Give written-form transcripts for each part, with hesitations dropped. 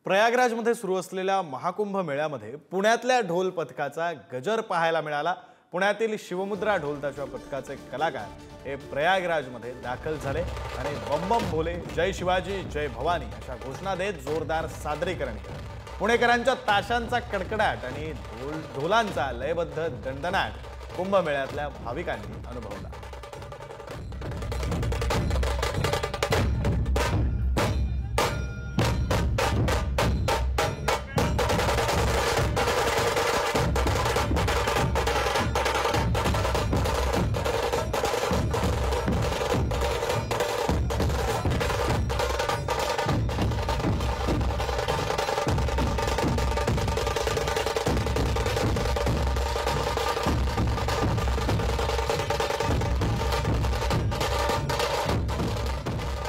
प्रयागराजमध्ये सुरू असलेल्या महाकुंभ मेळ्यामध्ये पुण्यातल्या ढोल पथकाचा गजर पाहायला मिळाला। पुण्यातील शिवमुद्रा ढोलताशा पथकाचे कलाकार हे प्रयागराजमध्ये दाखल झाले आणि बम बम भोले, जय शिवाजी, जय भवानी अशा घोषणा देत जोरदार सादरीकरण केलं। पुणेकरांच्या ताशांचा कडकडाट आणि ढोलांचा लयबद्ध दणदणाट कुंभमेळ्यातल्या भाविकांनी अनुभवला।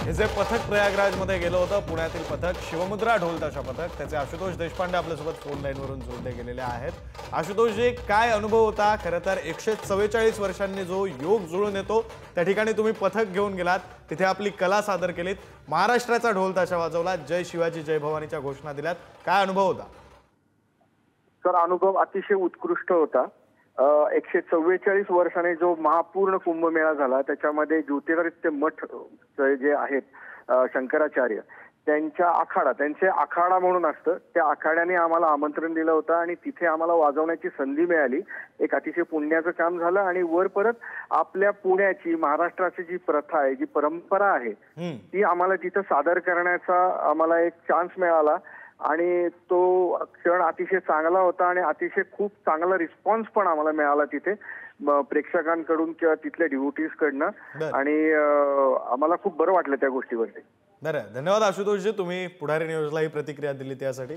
हे जे पथक प्रयागराजमध्ये गेलं होतं, पुण्यातील पथक शिवमुद्रा ढोलताशा पथक, त्याचे आशुतोष देशपांडे आपल्यासोबत फोन लाईनवरून जोडले गेलेले आहेत। आशुतोष जी, काय अनुभव होता? खरं तर 144 वर्षांनी जो योग जुळून येतो त्या ठिकाणी तुम्ही पथक घेऊन गेलात, तिथे आपली कला सादर केलीत, महाराष्ट्राचा ढोलताशा वाजवला, जय शिवाजी जय भवानीच्या घोषणा दिल्यात, काय अनुभव होता? सर, अनुभव अतिशय उत्कृष्ट होता। 144 वर्षाने जो महापूर्ण कुंभमेळा झाला, त्याच्यामध्ये ज्योतिरादित्य मठ जे आहेत शंकराचार्य त्यांचे आखाडा म्हणून असतं, त्या आखाड्याने आम्हाला आमंत्रण दिलं होतं आणि तिथे आम्हाला वाजवण्याची संधी मिळाली। एक अतिशय पुण्याचं काम झालं आणि वर परत आपल्या पुण्याची, महाराष्ट्राची जी प्रथा आहे, जी परंपरा आहे, ती आम्हाला तिथं सादर करण्याचा आम्हाला एक चान्स मिळाला आणि तो क्षण अतिशय चांगला होता आणि अतिशय खूप चांगला रिस्पॉन्स पण आम्हाला मिळाला तिथे प्रेक्षकांकडून किंवा तिथल्या डिव्होटीज कडनं आणि आम्हाला खूप बरं वाटलं त्या गोष्टीवरती। बरं, धन्यवाद आशुतोषजी, तुम्ही पुढारी न्यूजला ही प्रतिक्रिया दिली त्यासाठी।